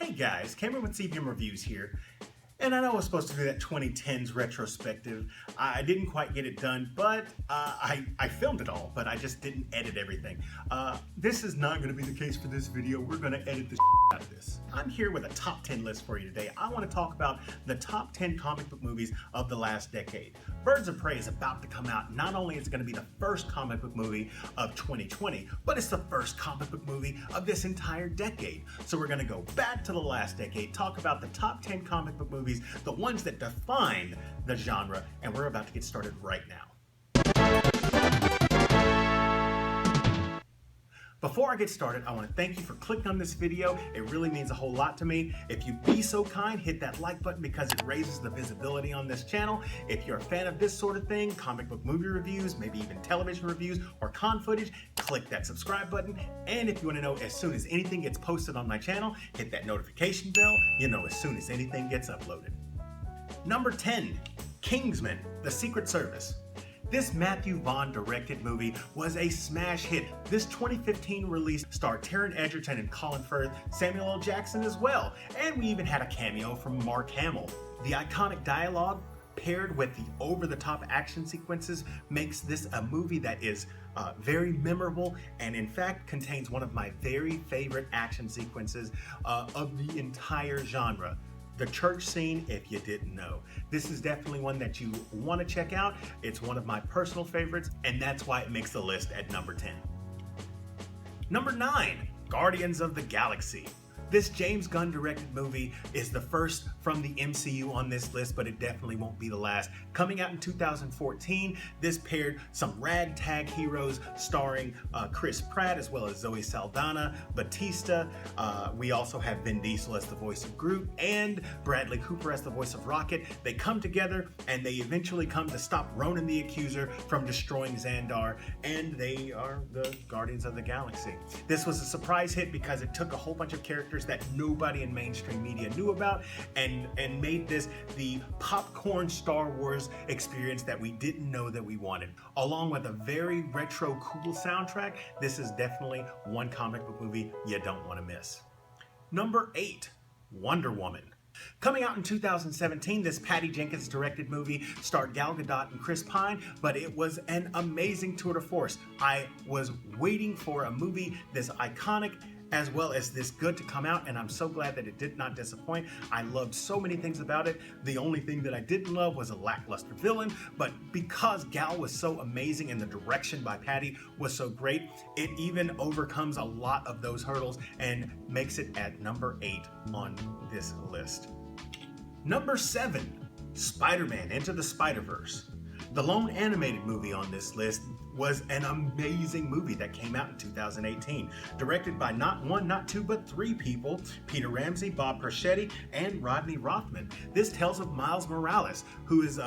Hey guys, Cameron with CBM Reviews here. And I know I was supposed to do that 2010's retrospective. I didn't quite get it done, but I filmed it all, but I just didn't edit everything. This is not going to be the case for this video. We're going to edit the out of this. I'm here with a top 10 list for you today. I want to talk about the top 10 comic book movies of the last decade. Birds of Prey is about to come out. Not only is it going to be the first comic book movie of 2020, but it's the first comic book movie of this entire decade. So we're going to go back to the last decade, talk about the top 10 comic book movies, the ones that define the genre, and we're about to get started right now. Before I get started, I want to thank you for clicking on this video. It really means a whole lot to me. If you'd be so kind, hit that like button because it raises the visibility on this channel. If you're a fan of this sort of thing, comic book movie reviews, maybe even television reviews or con footage, click that subscribe button. And if you want to know as soon as anything gets posted on my channel, hit that notification bell. You know as soon as anything gets uploaded. Number 10, Kingsman, The Secret Service. This Matthew Vaughn directed movie was a smash hit. This 2015 release starred Taron Egerton and Colin Firth, Samuel L. Jackson as well, and we even had a cameo from Mark Hamill. The iconic dialogue paired with the over-the-top action sequences makes this a movie that is very memorable and in fact contains one of my very favorite action sequences of the entire genre. The church scene, if you didn't know. This is definitely one that you want to check out. It's one of my personal favorites, and that's why it makes the list at number 10. Number 9, Guardians of the Galaxy. This James Gunn directed movie is the first from the MCU on this list, but it definitely won't be the last. Coming out in 2014, this paired some ragtag heroes starring Chris Pratt as well as Zoe Saldana, Batista. We also have Vin Diesel as the voice of Groot and Bradley Cooper as the voice of Rocket. They come together and they eventually come to stop Ronan the Accuser from destroying Xandar, and they are the Guardians of the Galaxy. This was a surprise hit because it took a whole bunch of characters that nobody in mainstream media knew about and made this the popcorn Star Wars experience that we didn't know that we wanted. Along with a very retro cool soundtrack, this is definitely one comic book movie you don't want to miss. Number 8, Wonder Woman. Coming out in 2017, this Patty Jenkins directed movie starred Gal Gadot and Chris Pine, but it was an amazing tour de force. I was waiting for a movie this iconic as well as this good to come out, and I'm so glad that it did not disappoint. I loved so many things about it. The only thing that I didn't love was a lackluster villain, but because Gal was so amazing and the direction by Patty was so great, it even overcomes a lot of those hurdles and makes it at number 8 on this list. Number 7, Spider-Man Into the Spiderverse. The lone animated movie on this list was an amazing movie that came out in 2018. Directed by not one, not two, but 3 people, Peter Ramsey, Bob Perschetti, and Rodney Rothman. This tells of Miles Morales, who is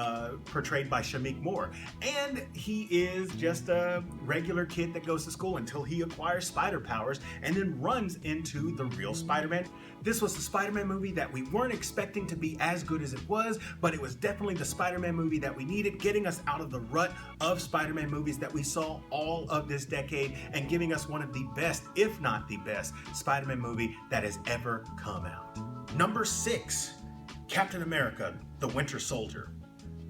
portrayed by Shameik Moore. And he is just a regular kid that goes to school until he acquires spider powers and then runs into the real Spider-Man. This was the Spider-Man movie that we weren't expecting to be as good as it was, but it was definitely the Spider-Man movie that we needed, getting us out of the rut of Spider-Man movies that we saw all of this decade and giving us one of the best, if not the best, Spider-Man movie that has ever come out. Number 6, Captain America, The Winter Soldier.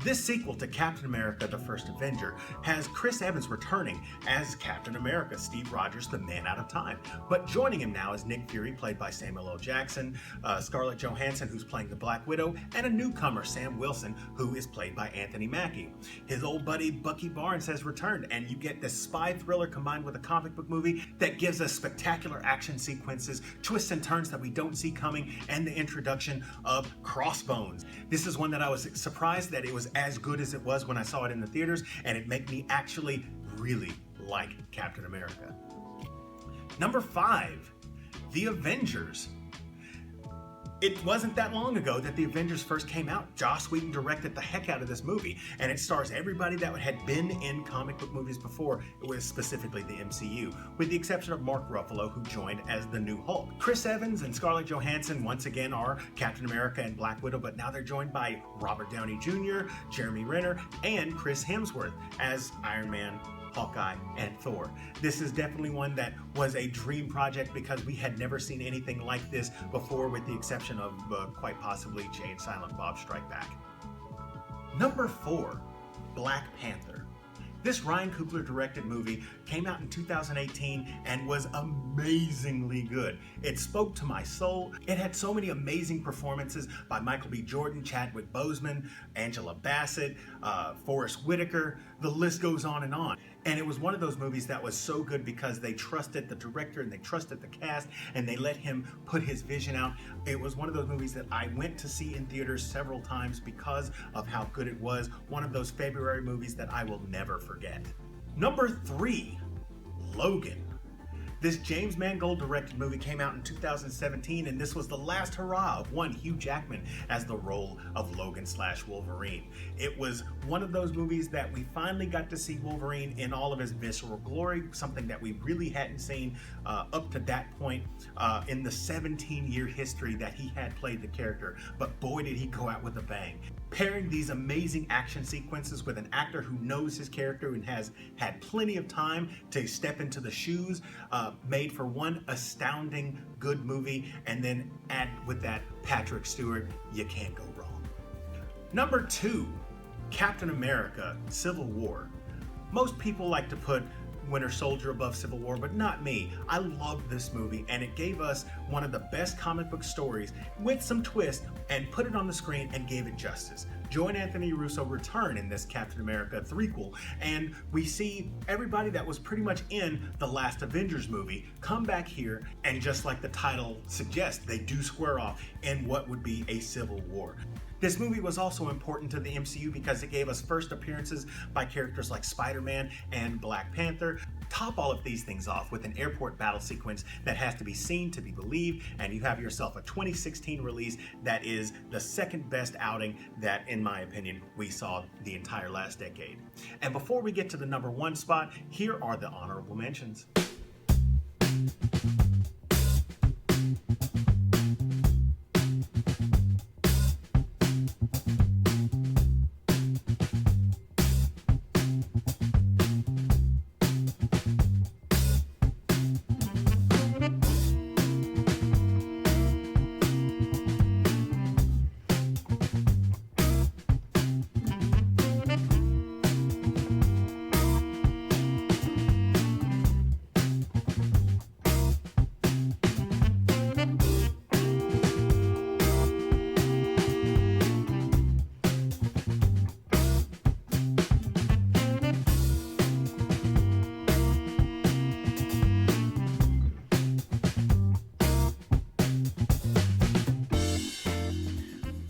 This sequel to Captain America, The First Avenger, has Chris Evans returning as Captain America, Steve Rogers, the man out of time. But joining him now is Nick Fury, played by Samuel L. Jackson, Scarlett Johansson, who's playing the Black Widow, and a newcomer, Sam Wilson, who is played by Anthony Mackie. His old buddy Bucky Barnes has returned, and you get this spy thriller combined with a comic book movie that gives us spectacular action sequences, twists and turns that we don't see coming, and the introduction of Crossbones. This is one that I was surprised that it was as good as it was when I saw it in the theaters, and it made me actually really like Captain America. Number 5, The Avengers. It wasn't that long ago that The Avengers first came out. Joss Whedon directed the heck out of this movie, and it stars everybody that had been in comic book movies before. It was specifically the MCU, with the exception of Mark Ruffalo, who joined as the new Hulk. Chris Evans and Scarlett Johansson once again are Captain America and Black Widow, but now they're joined by Robert Downey Jr., Jeremy Renner, and Chris Hemsworth as Iron Man, Hawkeye, and Thor. This is definitely one that was a dream project because we had never seen anything like this before, with the exception of quite possibly Jay and Silent Bob Strike Back. Number 4, Black Panther. This Ryan Coogler directed movie came out in 2018 and was amazingly good. It spoke to my soul. It had so many amazing performances by Michael B. Jordan, Chadwick Boseman, Angela Bassett, Forrest Whitaker. The list goes on and on. And it was one of those movies that was so good because they trusted the director and they trusted the cast and they let him put his vision out. It was one of those movies that I went to see in theaters several times because of how good it was. One of those February movies that I will never forget. Number 3, Logan. This James Mangold directed movie came out in 2017, and this was the last hurrah of one Hugh Jackman as the role of Logan/Wolverine. It was one of those movies that we finally got to see Wolverine in all of his visceral glory, something that we really hadn't seen up to that point in the 17-year history that he had played the character. But boy, did he go out with a bang. Pairing these amazing action sequences with an actor who knows his character and has had plenty of time to step into the shoes made for one astounding good movie, and then add with that Patrick Stewart, you can't go wrong. Number 2, Captain America: Civil War. Most people like to put Winter Soldier above Civil War, but not me. I loved this movie, and it gave us one of the best comic book stories with some twist and put it on the screen and gave it justice. Joe and Anthony Russo return in this Captain America threequel, and we see everybody that was pretty much in the last Avengers movie come back here, and just like the title suggests, they do square off in what would be a civil war. This movie was also important to the MCU because it gave us first appearances by characters like Spiderman and Black Panther. Top all of these things off with an airport battle sequence that has to be seen to be believed, and you have yourself a 2016 release that is the second best outing that, in my opinion, we saw the entire last decade. And before we get to the number 1 spot, here are the honorable mentions.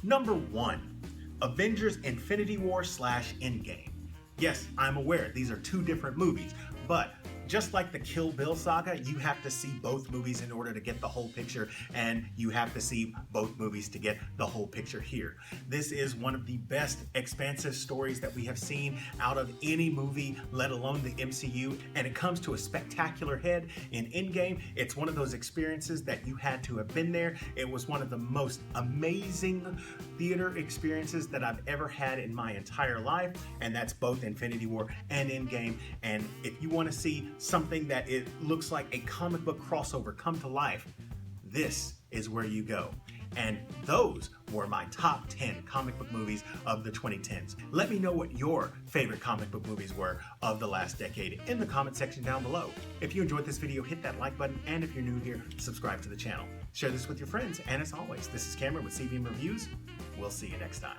Number 1, Avengers Infinity War / Endgame. Yes, I'm aware these are 2 different movies, but just like the Kill Bill saga, you have to see both movies in order to get the whole picture, and you have to see both movies to get the whole picture here. This is one of the best expansive stories that we have seen out of any movie, let alone the MCU, and it comes to a spectacular head in Endgame. It's one of those experiences that you had to have been there. It was one of the most amazing theater experiences that I've ever had in my entire life, and that's both Infinity War and Endgame. And if you want to see something that it looks like a comic book crossover come to life, this is where you go. And those were my top 10 comic book movies of the 2010s. Let me know what your favorite comic book movies were of the last decade in the comment section down below. If you enjoyed this video, hit that like button, and if you're new here, subscribe to the channel. Share this with your friends, and as always, this is Cameron with CBM Reviews. We'll see you next time.